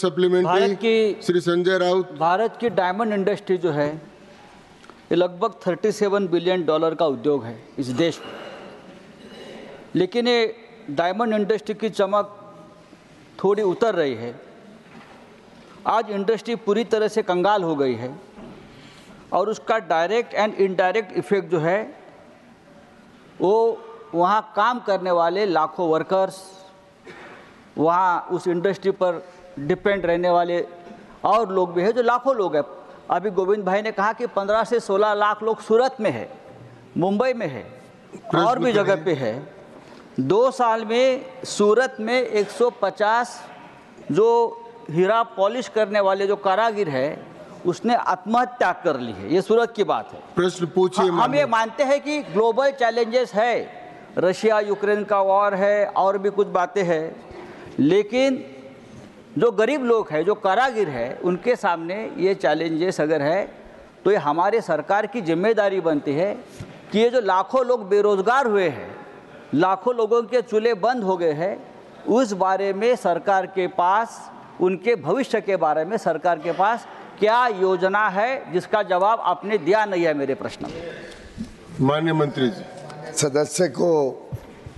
भारत की श्री संजय राउत। भारत की diamond industry जो है ये लगभग 37 बिलियन डॉलर का उद्योग है इस देश में, लेकिन ये डायमंड इंडस्ट्री की चमक थोड़ी उतर रही है। आज इंडस्ट्री पूरी तरह से कंगाल हो गई है और उसका डायरेक्ट एंड इनडायरेक्ट इफेक्ट जो है वो वहाँ काम करने वाले लाखों वर्कर्स, वहाँ उस इंडस्ट्री पर डिपेंड रहने वाले और लोग भी हैं, जो लाखों लोग हैं। अभी गोविंद भाई ने कहा कि 15 से 16 लाख लोग सूरत में है, मुंबई में है और भी जगह पे है। 2 साल में सूरत में 150 जो हीरा पॉलिश करने वाले जो कारागिर है उसने आत्महत्या कर ली है। ये सूरत की बात है। प्रश्न पूछिए। हम ये मानते हैं कि ग्लोबल चैलेंजेस है, रशिया यूक्रेन का वॉर है और भी कुछ बातें हैं, लेकिन जो गरीब लोग हैं, जो कारागिर है, उनके सामने ये चैलेंजेस अगर है तो ये हमारे सरकार की जिम्मेदारी बनती है कि ये जो लाखों लोग बेरोजगार हुए हैं, लाखों लोगों के चूल्हे बंद हो गए हैं, उस बारे में सरकार के पास, उनके भविष्य के बारे में सरकार के पास क्या योजना है, जिसका जवाब आपने दिया नहीं है मेरे प्रश्न में। माननीय मंत्री जी। सदस्य को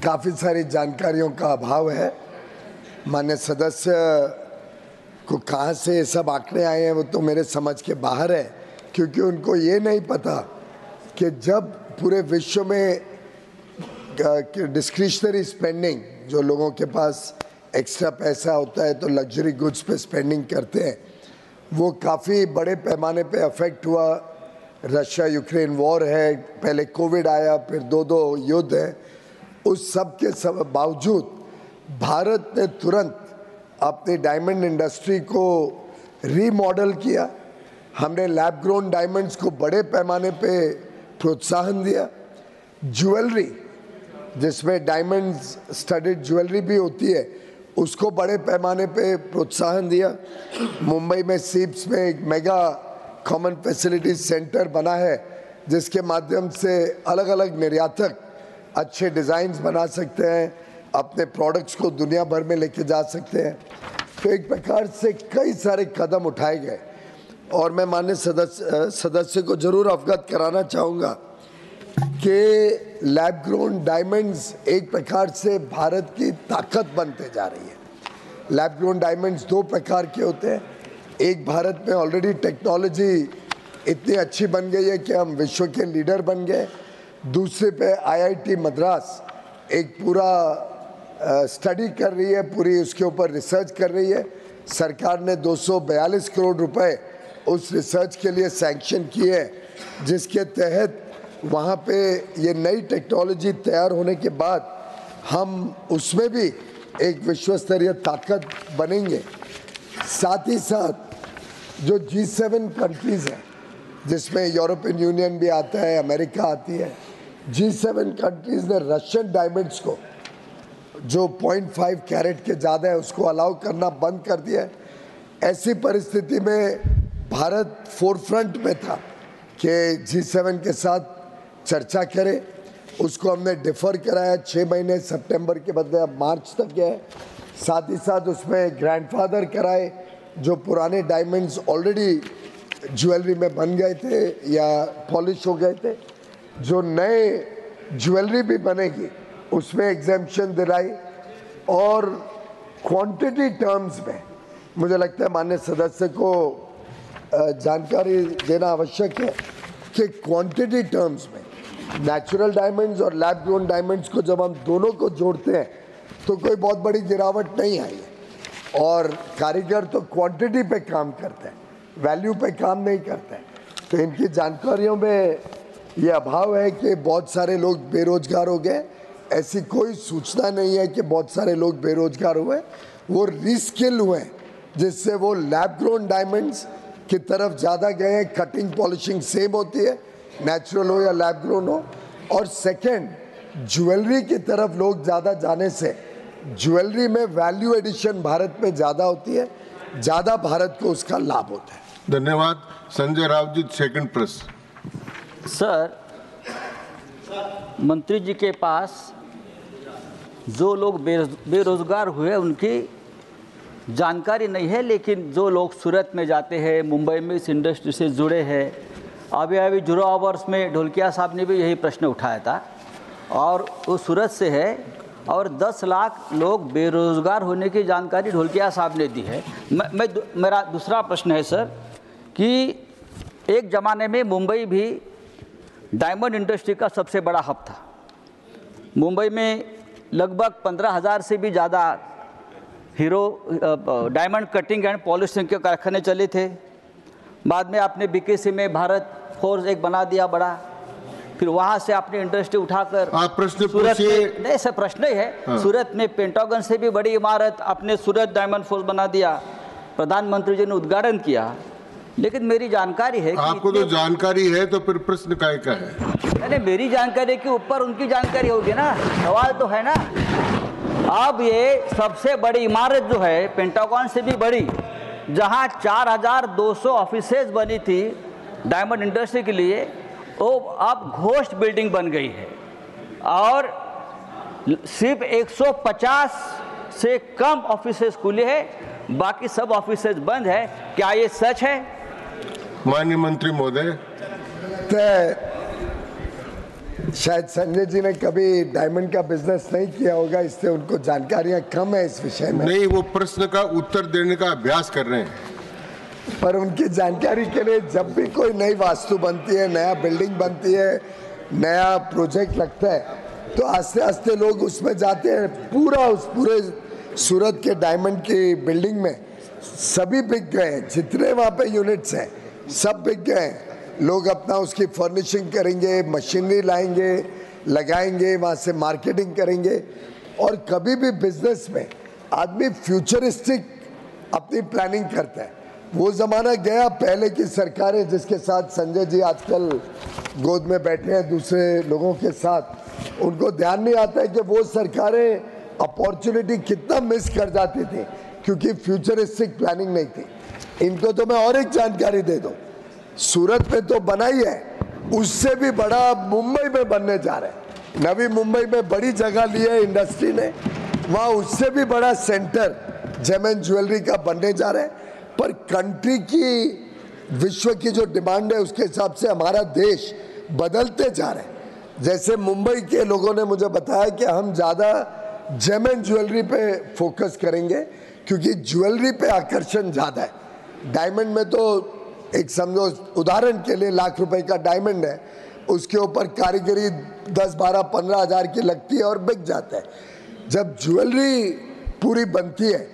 काफ़ी सारी जानकारियों का अभाव है। माननीय सदस्य को कहाँ से ये सब आंकड़े आए हैं वो तो मेरे समझ के बाहर है, क्योंकि उनको ये नहीं पता कि जब पूरे विश्व में डिस्क्रिशनरी स्पेंडिंग, जो लोगों के पास एक्स्ट्रा पैसा होता है तो लग्जरी गुड्स पे स्पेंडिंग करते हैं, वो काफ़ी बड़े पैमाने पे अफेक्ट हुआ। रशिया यूक्रेन वॉर है, पहले कोविड आया, फिर 2 युद्ध हैं। उस सब के सब बावजूद भारत ने तुरंत अपनी डायमंड इंडस्ट्री को रीमॉडल किया। हमने लैब ग्रोन डायमंड्स को बड़े पैमाने पे प्रोत्साहन दिया। ज्वेलरी, जिसमें डायमंड्स स्टडेड ज्वेलरी भी होती है, उसको बड़े पैमाने पे प्रोत्साहन दिया। मुंबई में सीप्स में एक मेगा कॉमन फैसिलिटीज सेंटर बना है, जिसके माध्यम से अलग अलग निर्यातक अच्छे डिज़ाइंस बना सकते हैं, अपने प्रोडक्ट्स को दुनिया भर में लेके जा सकते हैं। तो एक प्रकार से कई सारे कदम उठाए गए और मैं माननीय सदस्य को जरूर अवगत कराना चाहूँगा कि लैब ग्रोन डायमंड्स एक प्रकार से भारत की ताकत बनते जा रही है। लैब ग्रोन डायमंड्स 2 प्रकार के होते हैं। एक, भारत में ऑलरेडी टेक्नोलॉजी इतनी अच्छी बन गई है कि हम विश्व के लीडर बन गए। दूसरे पे IIT मद्रास एक पूरा स्टडी कर रही है, पूरी उसके ऊपर रिसर्च कर रही है। सरकार ने 242 करोड़ रुपए उस रिसर्च के लिए सैंक्शन किए, जिसके तहत वहाँ पे ये नई टेक्नोलॉजी तैयार होने के बाद हम उसमें भी एक विश्व स्तरीय ताकत बनेंगे। साथ ही साथ जो G7 कंट्रीज़ हैं, जिसमें यूरोपियन यूनियन भी आता है, अमेरिका आती है, G7 कंट्रीज़ ने रशियन डायमंड्स को, जो 0.5 कैरेट के ज़्यादा है, उसको अलाउ करना बंद कर दिया है। ऐसी परिस्थिति में भारत फोरफ्रंट में था कि G7 के साथ चर्चा करें। उसको हमने डिफ़र कराया 6 महीने, सितंबर के बदले अब मार्च तक है। साथ ही साथ उसमें ग्रैंडफादर कराए, जो पुराने डायमंड्स ऑलरेडी ज्वेलरी में बन गए थे या पॉलिश हो गए थे, जो नए ज्वेलरी भी बनेगी उसमें एग्जेम्पशन दिलाई। और क्वांटिटी टर्म्स में मुझे लगता है माननीय सदस्य को जानकारी देना आवश्यक है कि क्वांटिटी टर्म्स में नेचुरल डायमंड्स और लैब ग्रोन डायमंड्स को जब हम दोनों को जोड़ते हैं तो कोई बहुत बड़ी गिरावट नहीं आई है। और कारीगर तो क्वांटिटी पे काम करते हैं, वैल्यू पे काम नहीं करते हैं। तो इनकी जानकारियों में ये अभाव है कि बहुत सारे लोग बेरोजगार हो गए। ऐसी कोई सूचना नहीं है कि बहुत सारे लोग बेरोजगार हुए, वो रीस्किल हुए, जिससे वो लैब ग्रोन डायमंड्स की तरफ ज़्यादा गए। कटिंग पॉलिशिंग सेम होती है, नेचुरल हो या लैब ग्रोन हो। और सेकंड, ज्वेलरी की तरफ लोग ज़्यादा जाने से ज्वेलरी में वैल्यू एडिशन भारत में ज़्यादा होती है, ज़्यादा भारत को उसका लाभ होता है। धन्यवाद। संजय राउत जी, सेकंड प्रश्न। सर, मंत्री जी के पास जो लोग बेरोजगार हुए उनकी जानकारी नहीं है, लेकिन जो लोग सूरत में जाते हैं, मुंबई में इस इंडस्ट्री से जुड़े हैं, अभी 0 आवर्स में ढोलकिया साहब ने भी यही प्रश्न उठाया था, और वो सूरत से है, और 10 लाख लोग बेरोज़गार होने की जानकारी ढोलकिया साहब ने दी है। मेरा दूसरा प्रश्न है सर कि एक ज़माने में मुंबई भी डायमंड इंडस्ट्री का सबसे बड़ा हब था। मुंबई में लगभग 15,000 से भी ज़्यादा hero diamond cutting and polishing के कारखाने चले थे। बाद में आपने बीकेसी में भारत फोर्स एक बना दिया बड़ा, फिर वहाँ से आपने इंडस्ट्री उठाकर आप प्रश्न सूरत पूछिए। में, नहीं सर प्रश्न ही है, हाँ। सूरत में पेंटागन से भी बड़ी इमारत आपने सूरत डायमंड फोर्स बना दिया, प्रधानमंत्री जी ने उद्घाटन किया। लेकिन मेरी जानकारी है कि आपको तो जानकारी है तो फिर प्रश्न काय का है? नहीं, मेरी जानकारी के ऊपर उनकी जानकारी होगी ना, सवाल तो है ना। अब ये सबसे बड़ी इमारत जो है पेंटागन से भी बड़ी, जहां 4,200 ऑफिसेज बनी थी डायमंड इंडस्ट्री के लिए, वो अब घोस्ट बिल्डिंग बन गई है और सिर्फ 150 से कम ऑफिसेज खुले हैं, बाकी सब ऑफिसेज बंद है। क्या ये सच है? माननीय मंत्री महोदय, शायद संजय जी ने कभी डायमंड का बिजनेस नहीं किया होगा, इससे उनको जानकारियां कम है इस विषय में। नहीं, वो प्रश्न का उत्तर देने का अभ्यास कर रहे हैं। पर उनकी जानकारी के लिए जब भी कोई नई वास्तु बनती है, नया बिल्डिंग बनती है, नया प्रोजेक्ट लगता है, तो आस्ते आस्ते लोग उसमें जाते हैं। पूरे सूरत के डायमंड की बिल्डिंग में सभी बिक गए हैं, जितने वहाँ पे यूनिट्स हैं सब बिक गए हैं। लोग अपना उसकी फर्निशिंग करेंगे, मशीनरी लाएंगे, लगाएंगे, वहाँ से मार्केटिंग करेंगे। और कभी भी बिजनेस में आदमी फ्यूचरिस्टिक अपनी प्लानिंग करता है। वो ज़माना गया पहले की सरकारें, जिसके साथ संजय जी आजकल गोद में बैठे हैं दूसरे लोगों के साथ, उनको ध्यान नहीं आता है कि वो सरकारें अपॉर्चुनिटी कितना मिस कर जाती थी क्योंकि फ्यूचरिस्टिक प्लानिंग नहीं थी। इनको तो मैं और एक जानकारी दे दूं, सूरत में तो बना ही है, उससे भी बड़ा मुंबई में बनने जा रहा है। नवी मुंबई में बड़ी जगह ली है इंडस्ट्री ने, वहाँ उससे भी बड़ा सेंटर जेम एंड ज्वेलरी का बनने जा रहा है। पर कंट्री की, विश्व की जो डिमांड है उसके हिसाब से हमारा देश बदलते जा रहा है। जैसे मुंबई के लोगों ने मुझे बताया कि हम ज़्यादा जेम एंड ज्वेलरी पे फोकस करेंगे क्योंकि ज्वेलरी पे आकर्षण ज़्यादा है। डायमंड में तो एक समझो उदाहरण के लिए लाख रुपए का डायमंड है, उसके ऊपर कारीगरी 10, 12, 15 हज़ार की लगती है और बिक जाता है। जब ज्वेलरी पूरी बनती है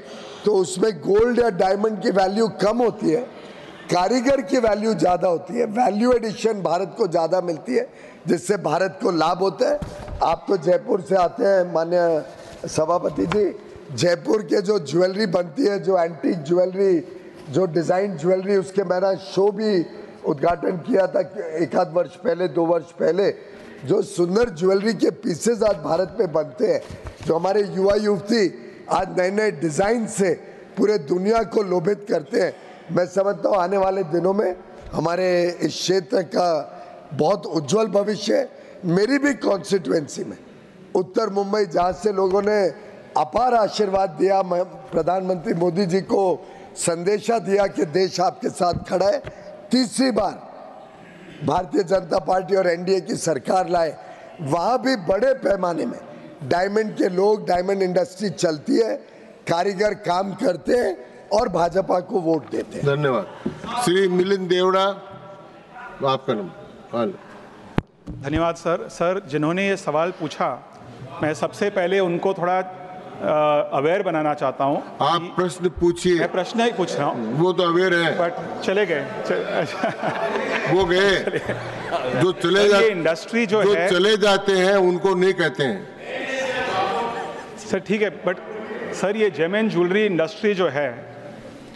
तो उसमें गोल्ड या डायमंड की वैल्यू कम होती है, कारीगर की वैल्यू ज़्यादा होती है, वैल्यू एडिशन भारत को ज़्यादा मिलती है, जिससे भारत को लाभ होता है। आप तो जयपुर से आते हैं माननीय सभापति जी, जयपुर के जो ज्वेलरी बनती है, जो एंटीक ज्वेलरी, जो डिज़ाइन ज्वेलरी, उसके मैंने शो भी उद्घाटन किया था 1 वर्ष पहले, 2 वर्ष पहले। जो सुंदर ज्वेलरी के पीसेज आज भारत में बनते हैं, जो हमारे युवा युवती आज नए नए डिज़ाइन से पूरे दुनिया को लोभित करते हैं, मैं समझता हूँ आने वाले दिनों में हमारे इस क्षेत्र का बहुत उज्जवल भविष्य है। मेरी भी कॉन्स्टिट्यूएंसी में उत्तर मुंबई, जहाँ से लोगों ने अपार आशीर्वाद दिया, प्रधानमंत्री मोदी जी को संदेशा दिया कि देश आपके साथ खड़ा है, तीसरी बार भारतीय जनता पार्टी और एनडीए की सरकार लाए, वहाँ भी बड़े पैमाने में डायमंड के लोग, डायमंड इंडस्ट्री चलती है, कारीगर काम करते हैं और भाजपा को वोट देते हैं। धन्यवाद। श्री मिलिंद देवड़ा, आपका नंबर। धन्यवाद सर, जिन्होंने ये सवाल पूछा, मैं सबसे पहले उनको थोड़ा अवेयर बनाना चाहता हूँ। आप प्रश्न पूछिए। मैं प्रश्न ही पूछ रहा हूँ। वो तो अवेयर है, बट चले गए। वो गए। जो चले इंडस्ट्री जो है, चले जाते हैं उनको नहीं कहते हैं सर। ठीक है, बट सर ये जेम एंड ज्वेलरी इंडस्ट्री जो है,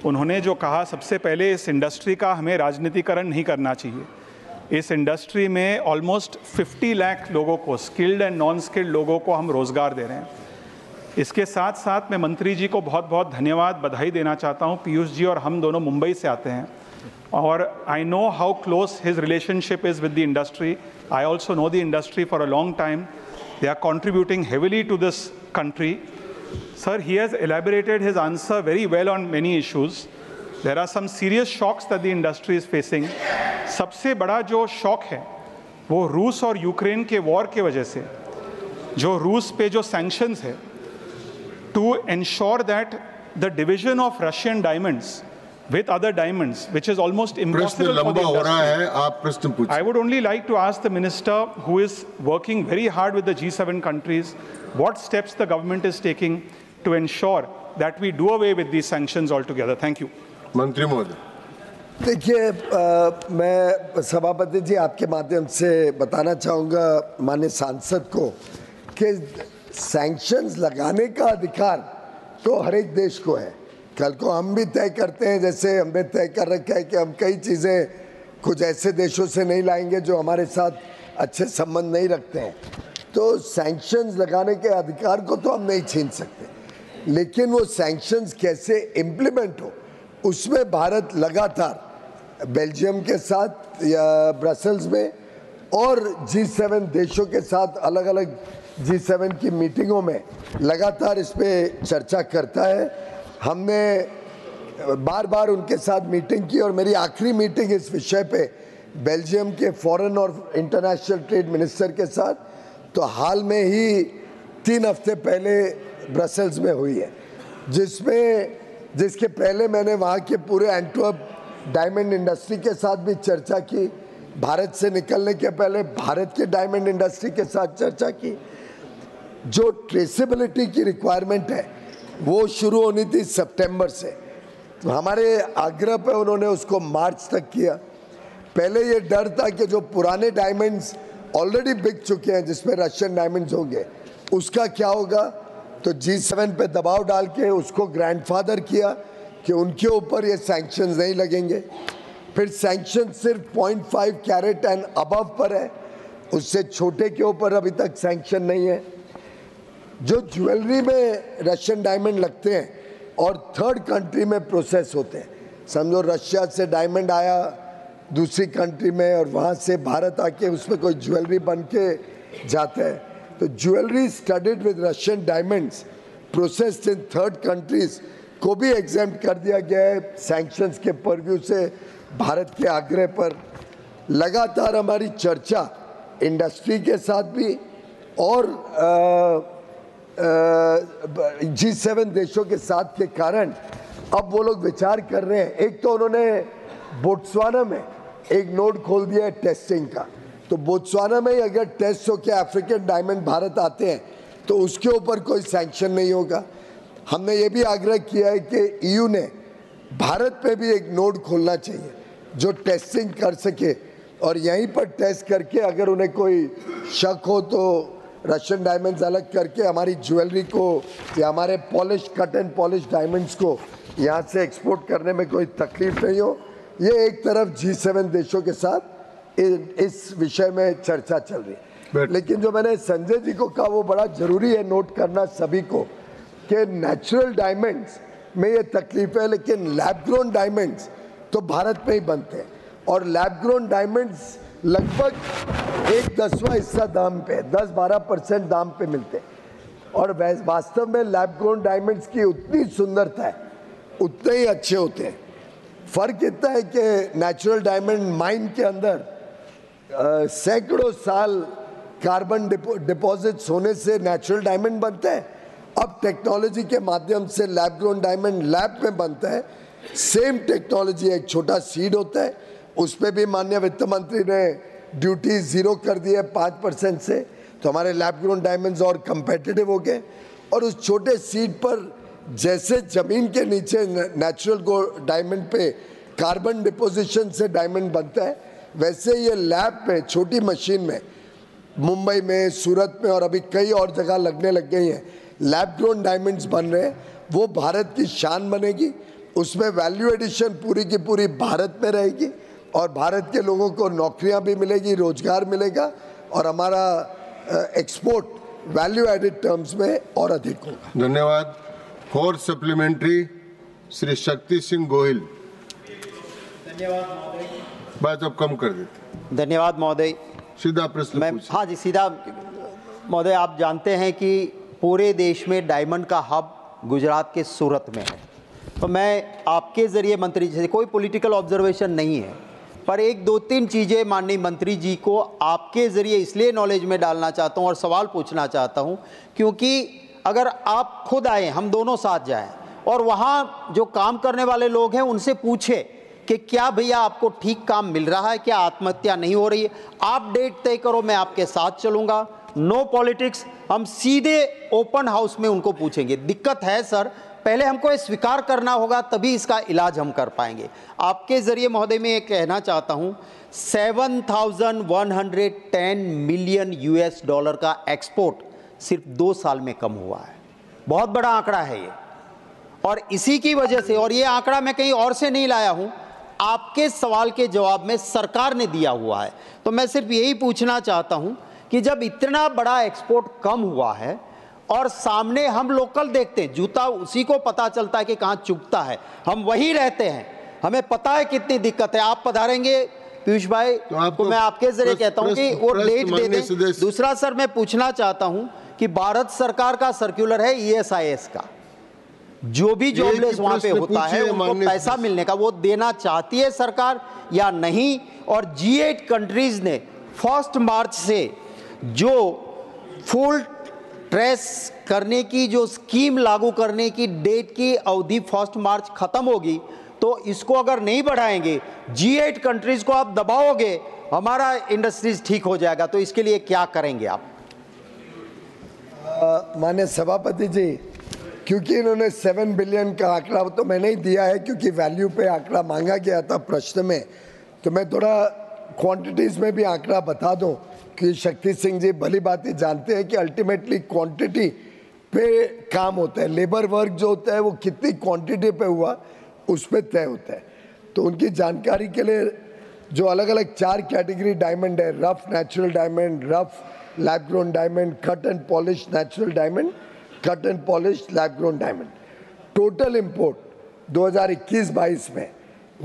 उन्होंने जो कहा, सबसे पहले इस इंडस्ट्री का हमें राजनीतिकरण नहीं करना चाहिए। इस इंडस्ट्री में ऑलमोस्ट 50 लाख लोगों को, स्किल्ड एंड नॉन स्किल्ड लोगों को हम रोज़गार दे रहे हैं। इसके साथ साथ मैं मंत्री जी को बहुत बहुत धन्यवाद, बधाई देना चाहता हूँ। पीयूष जी और हम दोनों मुंबई से आते हैं और I know how close his relationship is with the industry. I also know the industry for a long time. They are contributing heavily to this country. Sir, he has elaborated his answer very well on many issues. There are some serious shocks that the industry is facing. सबसे बड़ा जो shock है वो रूस और Ukraine के war के वजह से, जो रूस पे जो सैंक्शंस है, to ensure that the division of Russian diamonds with other diamonds, which is almost impossible for the industry. I would only like to ask the minister, who is working very hard with the G7 countries, what steps the government is taking to ensure that we do away with these sanctions altogether. Thank you. मंत्री महोदय, देखिए, मैं सभापति जी आपके माध्यम से बताना चाहूँगा माननीय सांसद को कि सैंक्शंस लगाने का अधिकार तो हर एक देश को है। कल को हम भी तय करते हैं, जैसे हमने तय कर रखा है कि हम कई चीज़ें कुछ ऐसे देशों से नहीं लाएंगे जो हमारे साथ अच्छे संबंध नहीं रखते हैं, तो सैंक्शंस लगाने के अधिकार को तो हम नहीं छीन सकते, लेकिन वो सैंक्शंस कैसे इम्प्लीमेंट हो उसमें भारत लगातार बेल्जियम के साथ या ब्रसेल्स में और G7 देशों के साथ अलग अलग G7 की मीटिंगों में लगातार इस पर चर्चा करता है। हमने बार बार उनके साथ मीटिंग की और मेरी आखिरी मीटिंग इस विषय पे बेल्जियम के फॉरेन और इंटरनेशनल ट्रेड मिनिस्टर के साथ तो हाल में ही 3 हफ्ते पहले ब्रसेल्स में हुई है, जिसके पहले मैंने वहाँ के पूरे एंटवर्प डायमंड इंडस्ट्री के साथ भी चर्चा की, भारत से निकलने के पहले भारत के डायमंड इंडस्ट्री के साथ चर्चा की। जो ट्रेसेबिलिटी की रिक्वायरमेंट है वो शुरू होनी थी सितंबर से, तो हमारे आग्रह पे उन्होंने उसको मार्च तक किया। पहले ये डर था कि जो पुराने डायमंड्स ऑलरेडी बिक चुके हैं जिसमें रशियन डायमंड्स होंगे उसका क्या होगा, तो G7 पे दबाव डाल के उसको ग्रैंडफादर किया कि उनके ऊपर ये सैंक्शंस नहीं लगेंगे। फिर सैंक्शन सिर्फ 0.5 कैरेट एंड अबव पर है, उससे छोटे के ऊपर अभी तक सैंक्शन नहीं है। जो ज्वेलरी में रशियन डायमंड लगते हैं और थर्ड कंट्री में प्रोसेस होते हैं, समझो रशिया से डायमंड आया दूसरी कंट्री में और वहाँ से भारत आके उसमें कोई ज्वेलरी बन के जाता है, तो jewellery studied with Russian diamonds processed in third countries को भी एग्जेम्प्ट कर दिया गया है सैंक्शंस के परव्यू से। भारत के आग्रह पर लगातार हमारी चर्चा इंडस्ट्री के साथ भी और G7 देशों के साथ के कारण अब वो लोग विचार कर रहे हैं। एक तो उन्होंने बोत्सवाना में एक नोड खोल दिया है टेस्टिंग का, तो बोत्सवाना में ही अगर टेस्ट हो के अफ्रीकन डायमंड भारत आते हैं तो उसके ऊपर कोई सैंक्शन नहीं होगा। हमने ये भी आग्रह किया है कि EU ने भारत पे भी एक नोड खोलना चाहिए जो टेस्टिंग कर सके और यहीं पर टेस्ट करके अगर उन्हें कोई शक हो तो रशियन डायमंड्स अलग करके हमारी ज्वेलरी को या हमारे polish cut and polish diamonds को यहाँ से एक्सपोर्ट करने में कोई तकलीफ नहीं हो। ये एक तरफ G7 देशों के साथ इस विषय में चर्चा चल रही है, लेकिन जो मैंने संजय जी को कहा वो बड़ा ज़रूरी है नोट करना सभी को कि नेचुरल डायमंड्स में ये तकलीफ है, लेकिन लैब ग्रोन डायमंड्स तो भारत में ही बनते हैं और लैब ग्रोन डायमंड्स लगभग 1/10वां हिस्सा दाम पे 10-12% दाम पे मिलते हैं और वास्तव में लैब ग्रोन डायमंड्स की उतनी सुंदरता है उतने ही अच्छे होते हैं। फ़र्क इतना है कि नेचुरल डायमंड माइन के अंदर सैकड़ों साल कार्बन डिपॉजिट्स होने से नेचुरल डायमंड बनते हैं। अब टेक्नोलॉजी के माध्यम से लैब ग्रोन डायमंड लैब में बनता है, सेम टेक्नोलॉजी, एक छोटा सीड होता है, उस पर भी माननीय वित्त मंत्री ने ड्यूटी 0 कर दी है 5% से, तो हमारे लैब ग्रोन डायमंड्स और कंपेटिटिव हो गए। और उस छोटे सीड पर जैसे ज़मीन के नीचे नेचुरल डायमंड पे कार्बन डिपोजिशन से डायमंड बनता है, वैसे ये लैब पे छोटी मशीन में मुंबई में, सूरत में और अभी कई और जगह लगने लग गई हैं, लैब ग्रोन डायमंड्स बन रहे हैं। वो भारत की शान बनेगी, उसमें वैल्यू एडिशन पूरी की पूरी भारत में रहेगी और भारत के लोगों को नौकरियां भी मिलेगी, रोजगार मिलेगा और हमारा एक्सपोर्ट वैल्यू एडेड टर्म्स में और अधिक होगा। धन्यवाद। For supplementary Shri Shakti Singh Gohil. धन्यवाद महोदय। बात अब कम कर देते। धन्यवाद महोदय। सीधा प्रश्न हाँ जी, सीधा। महोदय, आप जानते हैं कि पूरे देश में डायमंड का हब गुजरात के सूरत में है। तो मैं आपके ज़रिए मंत्री जी से, कोई पॉलिटिकल ऑब्जर्वेशन नहीं है, पर एक दो तीन चीज़ें माननीय मंत्री जी को आपके ज़रिए इसलिए नॉलेज में डालना चाहता हूँ और सवाल पूछना चाहता हूँ, क्योंकि अगर आप खुद आए, हम दोनों साथ जाएं और वहाँ जो काम करने वाले लोग हैं उनसे पूछे कि क्या भैया आपको ठीक काम मिल रहा है, क्या आत्महत्या नहीं हो रही है, आप डेट तय करो, मैं आपके साथ चलूँगा, नो पॉलिटिक्स, हम सीधे ओपन हाउस में उनको पूछेंगे। दिक्कत है सर, पहले हमको ये स्वीकार करना होगा, तभी इसका इलाज हम कर पाएंगे। आपके ज़रिए महोदय मैं ये कहना चाहता हूँ, 7,110 मिलियन US डॉलर का एक्सपोर्ट सिर्फ 2 साल में कम हुआ है। बहुत बड़ा आंकड़ा है ये, और इसी की वजह से, और ये आंकड़ा मैं कहीं और से नहीं लाया हूँ, आपके सवाल के जवाब में सरकार ने दिया हुआ है। तो मैं सिर्फ यही पूछना चाहता हूँ कि जब इतना बड़ा एक्सपोर्ट कम हुआ है और सामने हम लोकल देखते हैं, जूता उसी को पता चलता है कि कहाँ चुभता है, हम वही रहते हैं, हमें पता है कितनी दिक्कत है। आप पधारेंगे पीयूष भाई, तो मैं आपके जरिए कहता हूं कि वो डेट दे दें। दूसरा सर, मैं पूछना चाहता हूं कि भारत सरकार का सर्कुलर है ESIS का, जो भी जॉबलेस वहां पे होता है उनको पैसा मिलने का, वो देना चाहती है सरकार या नहीं? और G8 कंट्रीज ने 1 मार्च से जो फुल ट्रेस करने की जो स्कीम लागू करने की डेट की अवधि 1 मार्च खत्म होगी, तो इसको अगर नहीं बढ़ाएंगे, G8 कंट्रीज को आप दबाओगे, हमारा इंडस्ट्रीज ठीक हो जाएगा। तो इसके लिए क्या करेंगे आप? माननीय सभापति जी, क्योंकि इन्होंने 7 बिलियन का आंकड़ा तो मैंने ही दिया है, क्योंकि वैल्यू पे आंकड़ा मांगा गया था प्रश्न में, तो मैं थोड़ा क्वांटिटीज में भी आंकड़ा बता दूं कि शक्ति सिंह जी भली बात ही जानते हैं कि अल्टीमेटली क्वांटिटी पे काम होता है। लेबर वर्क जो होता है वो कितनी क्वांटिटी पे हुआ उस पर तय होता है। तो उनकी जानकारी के लिए जो अलग अलग 4 कैटेगरी डायमंड है, rough natural diamond, rough lab grown diamond, cut and polish natural diamond, cut and polish lab grown diamond, total import 2021-22 में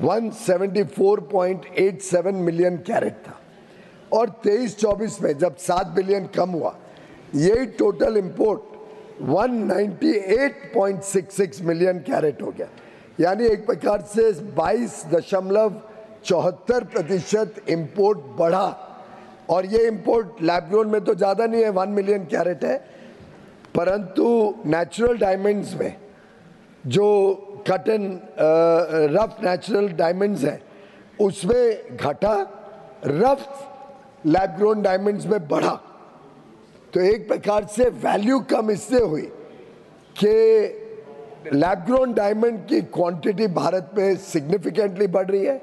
174.87 मिलियन कैरेट था, और 23-24 में जब 7 बिलियन कम हुआ, यही टोटल इंपोर्ट 198.66 मिलियन कैरेट हो गया। यानी एक प्रकार से 22.74% इंपोर्ट बढ़ा। और ये इंपोर्ट लैब ग्रोन में तो ज़्यादा नहीं है, 1 मिलियन कैरेट है, परंतु नेचुरल डायमंड्स में जो cut and rough natural diamonds हैं उसमें घटा, रफ लैब ग्रोन डायमंड्स में बढ़ा। तो एक प्रकार से वैल्यू कम इससे हुई कि लैब ग्रोन डायमंड की क्वांटिटी भारत में सिग्निफिकेंटली बढ़ रही है,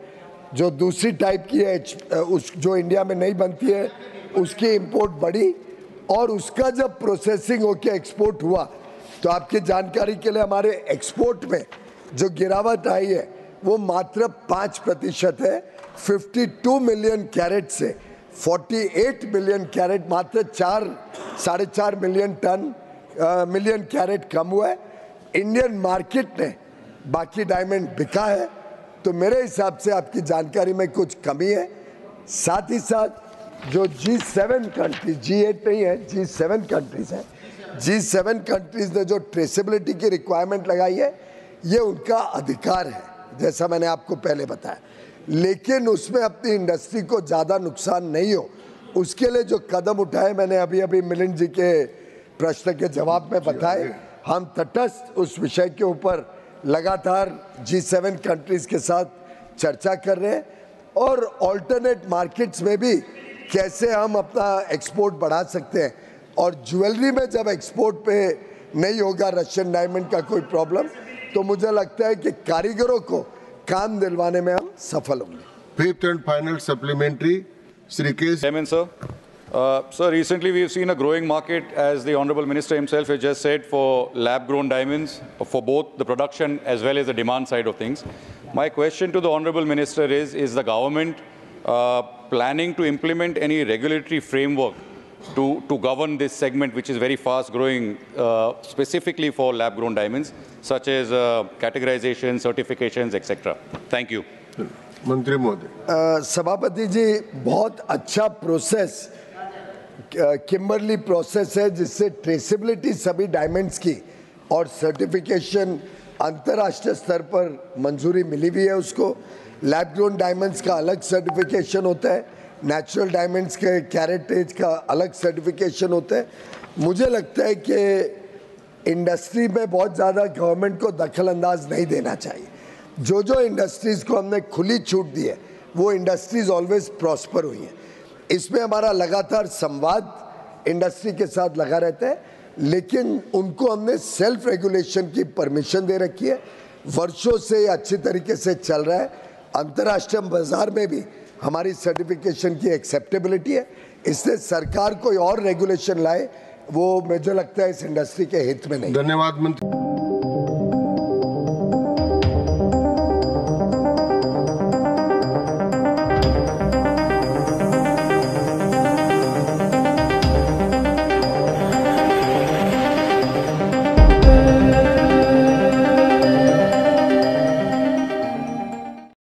जो दूसरी टाइप की है जो इंडिया में नहीं बनती है उसकी इंपोर्ट बढ़ी, और उसका जब प्रोसेसिंग होकर एक्सपोर्ट हुआ तो आपकी जानकारी के लिए हमारे एक्सपोर्ट में जो गिरावट आई है वो मात्र 5% है। 52 मिलियन कैरेट से 48 मिलियन कैरेट, मात्र 4.5 मिलियन कैरेट कम हुआ है। इंडियन मार्केट ने बाकी डायमंड बिका है, तो मेरे हिसाब से आपकी जानकारी में कुछ कमी है। साथ ही साथ जो G7 कंट्रीज, G8 नहीं है, G7 कंट्रीज हैं, G7 कंट्रीज ने जो ट्रेसेबिलिटी की रिक्वायरमेंट लगाई है ये उनका अधिकार है, जैसा मैंने आपको पहले बताया, लेकिन उसमें अपनी इंडस्ट्री को ज़्यादा नुकसान नहीं हो उसके लिए जो कदम उठाए मैंने अभी मिलिंद जी के प्रश्न के जवाब में बताए। हम तटस्थ उस विषय के ऊपर लगातार G7 कंट्रीज के साथ चर्चा कर रहे हैं, और ऑल्टरनेट मार्केट्स में भी कैसे हम अपना एक्सपोर्ट बढ़ा सकते हैं। और ज्वेलरी में जब एक्सपोर्ट पे नहीं होगा रशियन डायमंड का कोई प्रॉब्लम, तो मुझे लगता है कि कारीगरों को काम दिलवाने में हम सफल होंगे। Fifth and final supplementary, Shri K. Chairman, sir. Sir, recently we've seen a growing market, as the Honorable Minister himself has just said, for lab-grown diamonds, for both the production as well as the demand side of things. My question to the Honorable Minister is the government planning to implement any regulatory framework to govern this segment, which is very fast growing, specifically for lab-grown diamonds, such as categorization, certifications, etc. Thank you. मंत्री महोदय। सभापति जी, बहुत अच्छा process Kimberly process है जिससे traceability सभी diamonds की और सर्टिफिकेशन अंतर्राष्ट्रीय स्तर पर मंजूरी मिली हुई है उसको। लैब ग्रोन डायमंड्स का अलग सर्टिफिकेशन होता है, नेचुरल डायमंड्स के कैरेटेज का अलग सर्टिफिकेशन होता है। मुझे लगता है कि इंडस्ट्री में बहुत ज़्यादा गवर्नमेंट को दखल अंदाज नहीं देना चाहिए। जो जो इंडस्ट्रीज़ को हमने खुली छूट दी है वो इंडस्ट्रीज़ ऑलवेज प्रॉस्पर हुई हैं। इसमें हमारा लगातार संवाद इंडस्ट्री के साथ लगा रहता है, लेकिन उनको हमने सेल्फ रेगुलेशन की परमिशन दे रखी है। वर्षों से अच्छी तरीके से चल रहा है। अंतर्राष्ट्रीय बाजार में भी हमारी सर्टिफिकेशन की एक्सेप्टेबिलिटी है। इसलिए सरकार कोई और रेगुलेशन लाए वो मुझे लगता है इस इंडस्ट्री के हित में नहीं। धन्यवाद मंत्री।